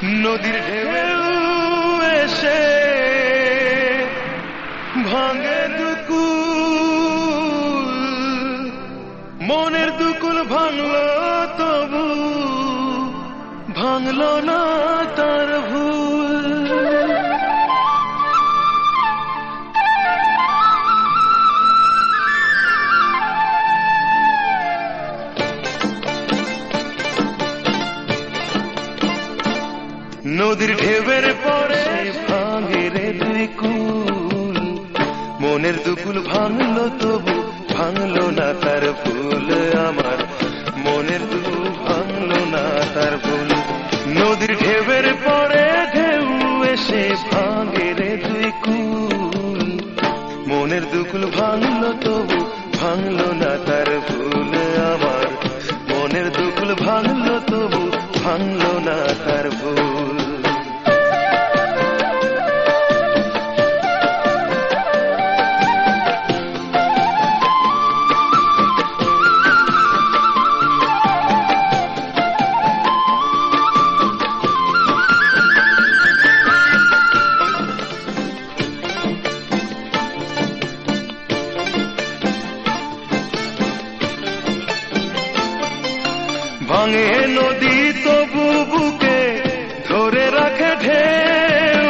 নদীর ঢেউ এসে ভাঙে দুকুল, মনের দুকুল ভাঙলো তবু ভাঙলো না তার ভুল। নদীর ঢেউয়ের পরে ভাঙে রে দুই কুল, মনের দুকুল ভাঙলো তবু ভাঙলো না তার ভুল। আমার মনের দুকুল ভাঙলো না তার ভুল। নদীর ঢেউয়ের পরে ঢেউ এসে ভাঙে রে দুই কুল, মনের দুকুল ভাঙলো তবু ভাঙলো না তার ভুল। আমার মনের দুকুল ভাঙলো তবু ভাঙলো না তার ভুল। ভাঙে নদী তবু বুকে ধরে রাখে ঢেউ,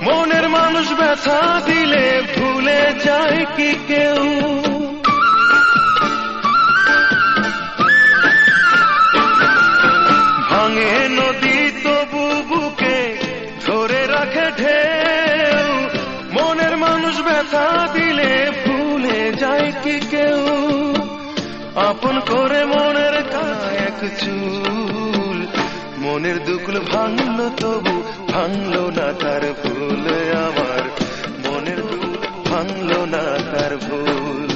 মনের মানুষ ব্যথা দিলে ভুলে যায় কি কেউ। ভাঙে নদী তবু বুকে ধরে রাখে ঢেউ, মনের মানুষ ব্যথা দিলে ভুলে যায় কি কেউ। আপন করে মনের কাছে এক চুল, মনের দুকুল ভাঙলো তবু ভাঙলো না তার ভুল। আমার মনের দুকুল ভাঙলো না তার ভুল।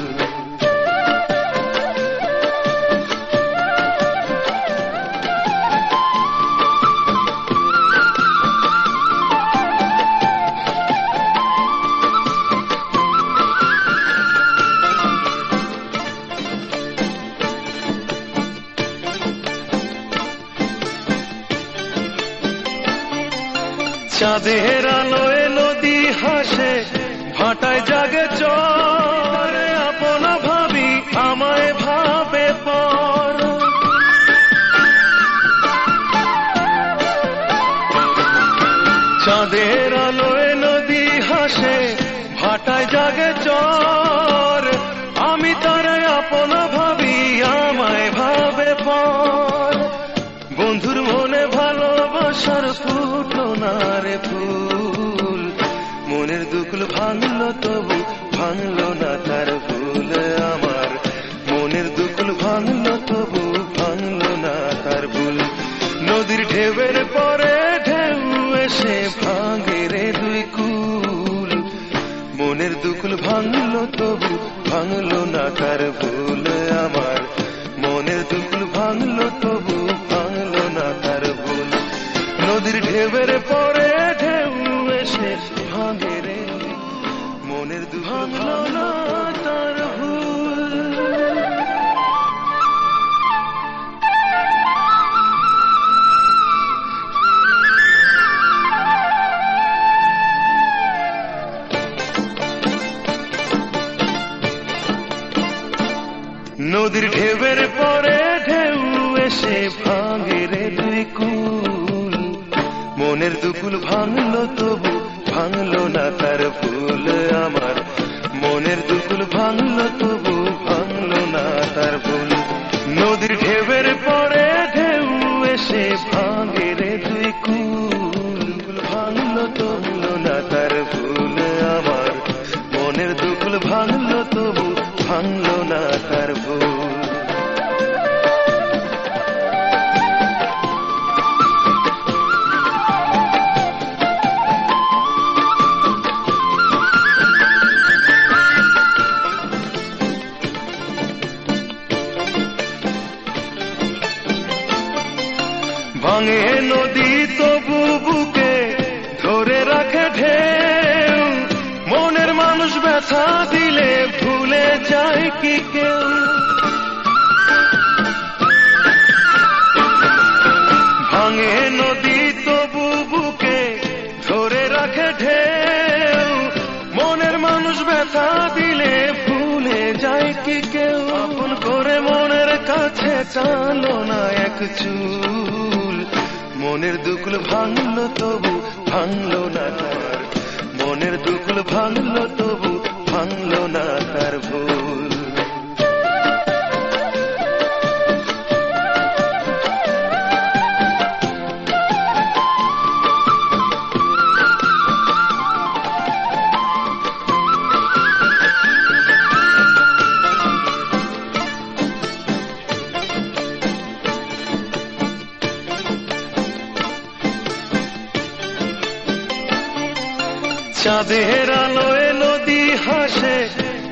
চাঁদের আলোয় নদী হাসে ভাটায় জাগে চর, আপন ভাবি আমায় ভাবে পর। চাঁদের আলোয় নদী হাসে ভাটায় জাগে চর, আমি তারে আপন ভাবি আমায় ভাবে পর। বন্ধুর মনে ভালোবাসার ফুটলো না রে ফুল, মনের দুকুল ভাঙলো তবু ভাঙলো না তার ভুল। আমার মনের দুকুল ভাঙলো তবু ভাঙলো না তার ভুল। নদীর ঢেউয়ের পরে ঢেউ এসে ভাঙে রে দুই কুল, মনের দুকুল ভাঙলো তবু ভাঙলো না তার ভুল। আমার মনের দুকুল ভাঙলো তবু ভাঙলো না তার ভুল। নদীর ঢেউয়ের পরে ঢেউ এসে ভাঙে রে মনের দুকুল ভাঙলো না তার ভুল। নদীর ঢেউয়ের পরে ঢেউ এসে ভাঙে রে দুই কুল, মনের দুকুল ভাঙলো তবু ভাঙলো না তার ভুল। আমার মনের দুকুল ভাঙলো তবু ভাঙলো না তার ভুল। নদীর ঢেউয়ের পরে ঢেউ এসে ভাঙে রে দুই কুল, ভাঙলো তবু না তার ভুল। আমার মনের দুকুল ভাঙলো তবু ভাঙলো না তার ভুল। ভাঙে নদী তবু বুকে ধরে রাখে ঢেউ, মনের মানুষ ব্যথা দিলে ভুলে যায় কি কেউ। ভাঙে নদী তবু টানলো না এক চুল, মনের দুকুল ভাঙলো তবু ভাঙলো না তার, মনের দুকুল ভাঙলো তবু ভাঙলো না তার ভুল। চাঁদের আলোয় নদী হাসে,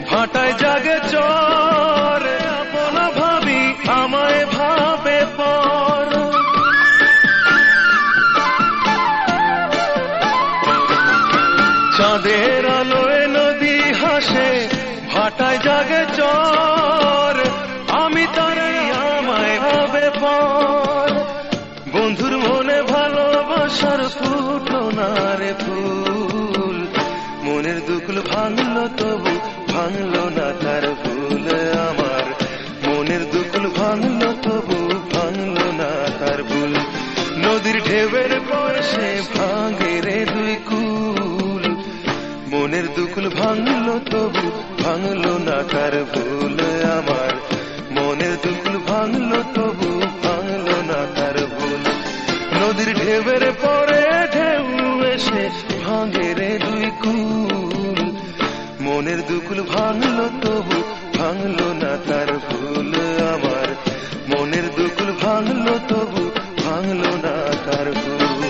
ভাটায় জাগে চর, আপনা ভাবি আমায় ভাবে পর। চাঁদের আলোয় নদী হাসে, ভাটায় জাগে চর, আমি তারাই আমায় ভাবে পর। বন্ধুর মনে ভালোবাসার ফুটলো না রে ফুল, মনের দুকুল ভাঙলো তবু ভাঙলো না তার ভুল আমার, মনের দুকুল ভাঙলো তবু ভাঙলো না তার ভুল। নদীর ঢেউয়ের বয়সে ভাঙে রে দুই কুল, মনের দুকুল ভাঙলো তবু ভাঙলো না তার ভুল আমার, মনের দুকুল ভাঙলো তবু ভাঙলো না তার ভুল। নদীর ঢেউয়ের পরে ঢেউ এসে ভাঙে রে দুই কুল, মনের দুকুল ভাঙলো তবু ভাঙলো না তার ভুল আমার, মনের দুকুল ভাঙলো তবু ভাঙলো না তার ভুল।